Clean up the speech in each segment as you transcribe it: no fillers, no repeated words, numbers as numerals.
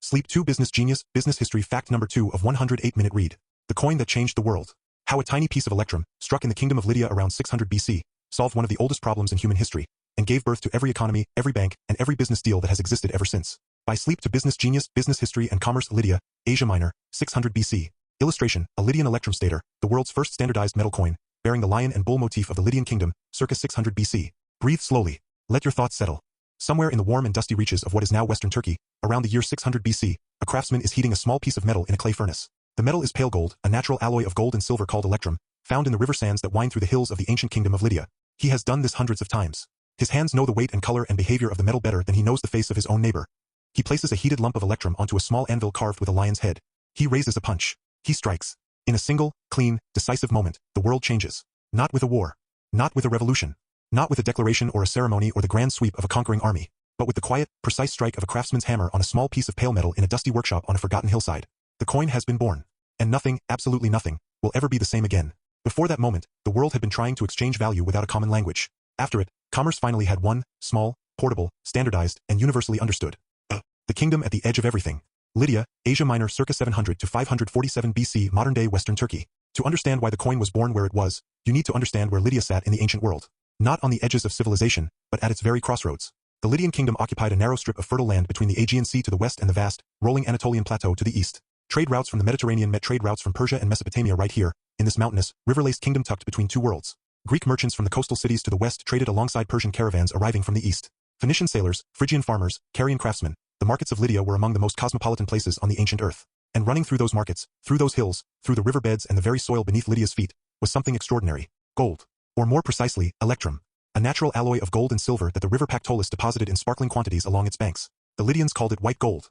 Sleep 2 Business Genius, Business History Fact Number 2 of 108-minute read. The coin that changed the world. How a tiny piece of Electrum, struck in the kingdom of Lydia around 600 BC, solved one of the oldest problems in human history, and gave birth to every economy, every bank, and every business deal that has existed ever since. By Sleep to Business Genius, Business History and Commerce, Lydia, Asia Minor, 600 BC. Illustration, a Lydian Electrum stater, the world's first standardized metal coin, bearing the lion and bull motif of the Lydian kingdom, circa 600 BC. Breathe slowly. Let your thoughts settle. Somewhere in the warm and dusty reaches of what is now western Turkey, around the year 600 BC, a craftsman is heating a small piece of metal in a clay furnace. The metal is pale gold, a natural alloy of gold and silver called Electrum, found in the river sands that wind through the hills of the ancient kingdom of Lydia. He has done this hundreds of times. His hands know the weight and color and behavior of the metal better than he knows the face of his own neighbor. He places a heated lump of Electrum onto a small anvil carved with a lion's head. He raises a punch. He strikes. In a single, clean, decisive moment, the world changes. Not with a war. Not with a revolution. Not with a declaration or a ceremony or the grand sweep of a conquering army, but with the quiet, precise strike of a craftsman's hammer on a small piece of pale metal in a dusty workshop on a forgotten hillside. The coin has been born. And nothing, absolutely nothing, will ever be the same again. Before that moment, the world had been trying to exchange value without a common language. After it, commerce finally had one, small, portable, standardized, and universally understood. The kingdom at the edge of everything. Lydia, Asia Minor circa 700 to 547 BC, modern-day Western Turkey. To understand why the coin was born where it was, you need to understand where Lydia sat in the ancient world. Not on the edges of civilization, but at its very crossroads. The Lydian kingdom occupied a narrow strip of fertile land between the Aegean Sea to the west and the vast, rolling Anatolian plateau to the east. Trade routes from the Mediterranean met trade routes from Persia and Mesopotamia right here, in this mountainous, river-laced kingdom tucked between two worlds. Greek merchants from the coastal cities to the west traded alongside Persian caravans arriving from the east. Phoenician sailors, Phrygian farmers, Carian craftsmen, the markets of Lydia were among the most cosmopolitan places on the ancient earth. And running through those markets, through those hills, through the riverbeds and the very soil beneath Lydia's feet, was something extraordinary. Gold. Or more precisely, Electrum. A natural alloy of gold and silver that the river Pactolus deposited in sparkling quantities along its banks. The Lydians called it white gold.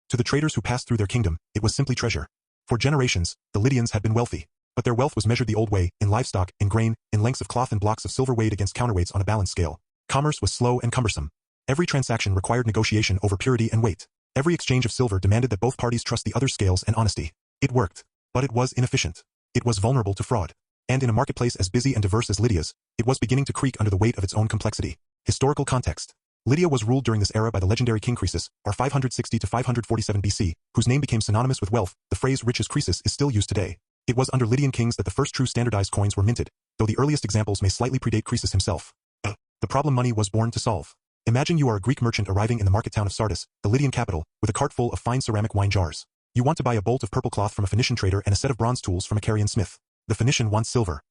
To the traders who passed through their kingdom, it was simply treasure. For generations, the Lydians had been wealthy. But their wealth was measured the old way, in livestock, in grain, in lengths of cloth and blocks of silver weighed against counterweights on a balance scale. Commerce was slow and cumbersome. Every transaction required negotiation over purity and weight. Every exchange of silver demanded that both parties trust the other's scales and honesty. It worked. But it was inefficient. It was vulnerable to fraud. And in a marketplace as busy and diverse as Lydia's, it was beginning to creak under the weight of its own complexity. Historical context. Lydia was ruled during this era by the legendary King Croesus, r. 560 to 547 BC, whose name became synonymous with wealth. The phrase rich as Croesus is still used today. It was under Lydian kings that the first true standardized coins were minted, though the earliest examples may slightly predate Croesus himself. The problem money was born to solve. Imagine you are a Greek merchant arriving in the market town of Sardis, the Lydian capital, with a cart full of fine ceramic wine jars. You want to buy a bolt of purple cloth from a Phoenician trader and a set of bronze tools from a Carian smith. The Phoenician wants silver.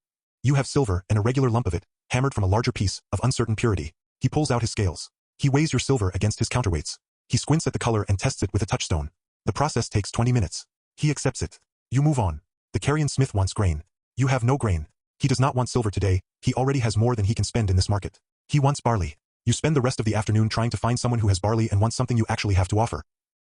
You have silver, an irregular lump of it, hammered from a larger piece, of uncertain purity. He pulls out his scales. He weighs your silver against his counterweights. He squints at the color and tests it with a touchstone. The process takes 20 minutes. He accepts it. You move on. The Carian smith wants grain. You have no grain. He does not want silver today, he already has more than he can spend in this market. He wants barley. You spend the rest of the afternoon trying to find someone who has barley and wants something you actually have to offer.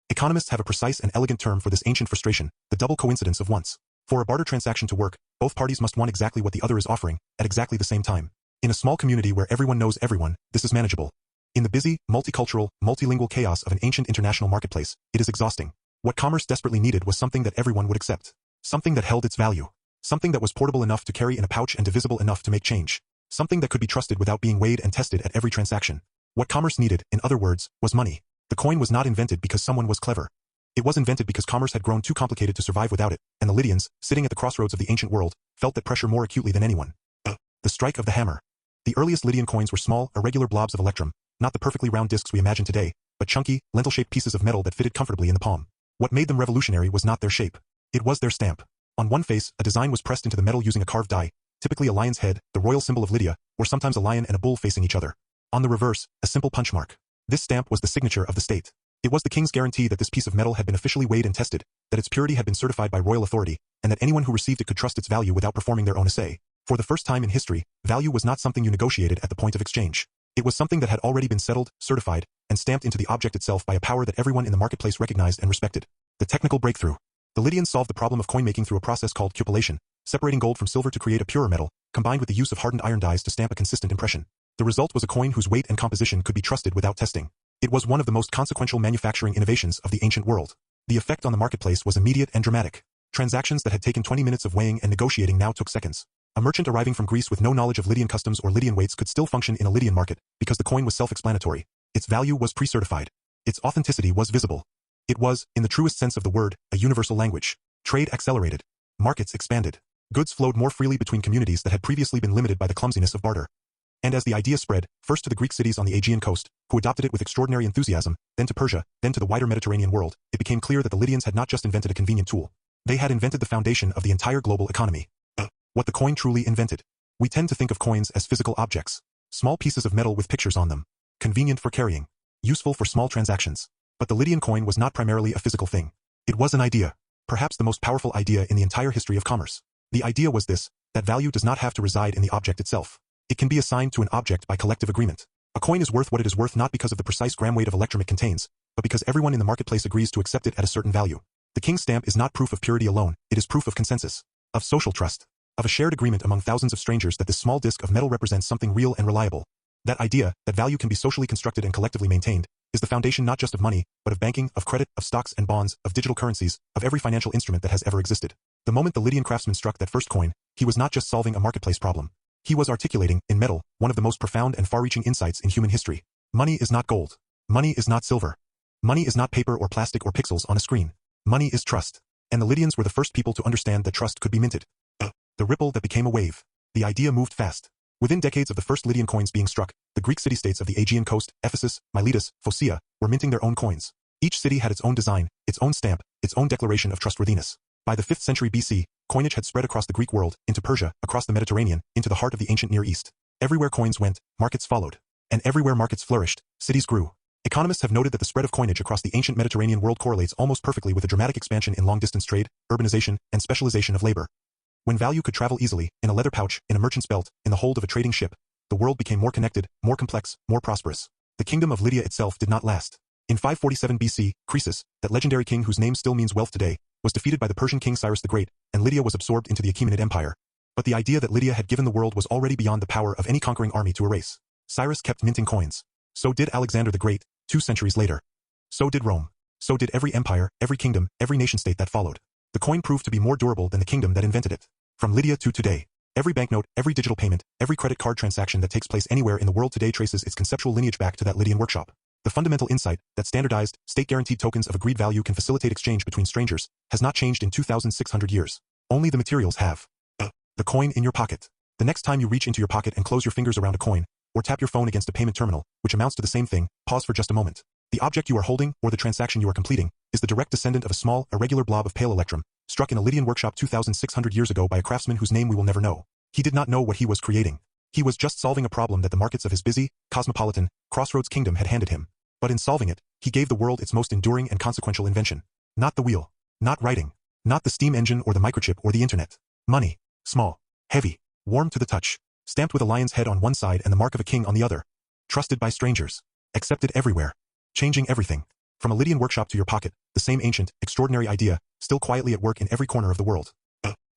Economists have a precise and elegant term for this ancient frustration, the double coincidence of wants. For a barter transaction to work, both parties must want exactly what the other is offering, at exactly the same time. In a small community where everyone knows everyone, this is manageable. In the busy, multicultural, multilingual chaos of an ancient international marketplace, it is exhausting. What commerce desperately needed was something that everyone would accept. Something that held its value. Something that was portable enough to carry in a pouch and divisible enough to make change. Something that could be trusted without being weighed and tested at every transaction. What commerce needed, in other words, was money. The coin was not invented because someone was clever. It was invented because commerce had grown too complicated to survive without it, and the Lydians, sitting at the crossroads of the ancient world, felt that pressure more acutely than anyone. The strike of the hammer. The earliest Lydian coins were small, irregular blobs of Electrum, not the perfectly round discs we imagine today, but chunky, lentil-shaped pieces of metal that fitted comfortably in the palm. What made them revolutionary was not their shape. It was their stamp. On one face, a design was pressed into the metal using a carved die, typically a lion's head, the royal symbol of Lydia, or sometimes a lion and a bull facing each other. On the reverse, a simple punch mark. This stamp was the signature of the state. It was the king's guarantee that this piece of metal had been officially weighed and tested, that its purity had been certified by royal authority, and that anyone who received it could trust its value without performing their own assay. For the first time in history, value was not something you negotiated at the point of exchange. It was something that had already been settled, certified, and stamped into the object itself by a power that everyone in the marketplace recognized and respected. The technical breakthrough. The Lydians solved the problem of coin making through a process called cupellation, separating gold from silver to create a purer metal, combined with the use of hardened iron dies to stamp a consistent impression. The result was a coin whose weight and composition could be trusted without testing. It was one of the most consequential manufacturing innovations of the ancient world. The effect on the marketplace was immediate and dramatic. Transactions that had taken 20 minutes of weighing and negotiating now took seconds. A merchant arriving from Greece with no knowledge of Lydian customs or Lydian weights could still function in a Lydian market, because the coin was self-explanatory. Its value was pre-certified. Its authenticity was visible. It was, in the truest sense of the word, a universal language. Trade accelerated. Markets expanded. Goods flowed more freely between communities that had previously been limited by the clumsiness of barter. And as the idea spread, first to the Greek cities on the Aegean coast, who adopted it with extraordinary enthusiasm, then to Persia, then to the wider Mediterranean world, it became clear that the Lydians had not just invented a convenient tool. They had invented the foundation of the entire global economy. What the coin truly invented. We tend to think of coins as physical objects. Small pieces of metal with pictures on them. Convenient for carrying. Useful for small transactions. But the Lydian coin was not primarily a physical thing. It was an idea. Perhaps the most powerful idea in the entire history of commerce. The idea was this, that value does not have to reside in the object itself. It can be assigned to an object by collective agreement. A coin is worth what it is worth not because of the precise gram weight of electrum it contains, but because everyone in the marketplace agrees to accept it at a certain value. The king's stamp is not proof of purity alone, it is proof of consensus, of social trust, of a shared agreement among thousands of strangers that this small disc of metal represents something real and reliable. That idea, that value can be socially constructed and collectively maintained, is the foundation not just of money, but of banking, of credit, of stocks and bonds, of digital currencies, of every financial instrument that has ever existed. The moment the Lydian craftsman struck that first coin, he was not just solving a marketplace problem. He was articulating, in metal, one of the most profound and far-reaching insights in human history. Money is not gold. Money is not silver. Money is not paper or plastic or pixels on a screen. Money is trust. And the Lydians were the first people to understand that trust could be minted. The ripple that became a wave. The idea moved fast. Within decades of the first Lydian coins being struck, the Greek city-states of the Aegean coast, Ephesus, Miletus, Phocaea, were minting their own coins. Each city had its own design, its own stamp, its own declaration of trustworthiness. By the 5th century BC, coinage had spread across the Greek world, into Persia, across the Mediterranean, into the heart of the ancient Near East. Everywhere coins went, markets followed. And everywhere markets flourished, cities grew. Economists have noted that the spread of coinage across the ancient Mediterranean world correlates almost perfectly with a dramatic expansion in long-distance trade, urbanization, and specialization of labor. When value could travel easily, in a leather pouch, in a merchant's belt, in the hold of a trading ship, the world became more connected, more complex, more prosperous. The kingdom of Lydia itself did not last. In 547 BC, Croesus, that legendary king whose name still means wealth today, was defeated by the Persian king Cyrus the Great, and Lydia was absorbed into the Achaemenid Empire. But the idea that Lydia had given the world was already beyond the power of any conquering army to erase. Cyrus kept minting coins. So did Alexander the Great, 2 centuries later. So did Rome. So did every empire, every kingdom, every nation-state that followed. The coin proved to be more durable than the kingdom that invented it. From Lydia to today, every banknote, every digital payment, every credit card transaction that takes place anywhere in the world today traces its conceptual lineage back to that Lydian workshop. The fundamental insight, that standardized, state-guaranteed tokens of agreed value can facilitate exchange between strangers, has not changed in 2,600 years. Only the materials have. The coin in your pocket. The next time you reach into your pocket and close your fingers around a coin, or tap your phone against a payment terminal, which amounts to the same thing, pause for just a moment. The object you are holding, or the transaction you are completing, is the direct descendant of a small, irregular blob of pale electrum, struck in a Lydian workshop 2,600 years ago by a craftsman whose name we will never know. He did not know what he was creating. He was just solving a problem that the markets of his busy, cosmopolitan, crossroads kingdom had handed him. But in solving it, he gave the world its most enduring and consequential invention. Not the wheel. Not writing. Not the steam engine or the microchip or the internet. Money. Small. Heavy. Warm to the touch. Stamped with a lion's head on one side and the mark of a king on the other. Trusted by strangers. Accepted everywhere. Changing everything. From a Lydian workshop to your pocket, the same ancient, extraordinary idea, still quietly at work in every corner of the world.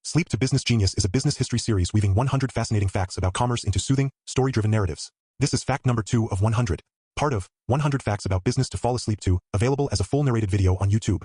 Sleep to Business Genius is a business history series weaving 100 fascinating facts about commerce into soothing, story-driven narratives. This is fact number 2 of 100. Part of 100 Facts About Business to Fall Asleep To, available as a full narrated video on YouTube.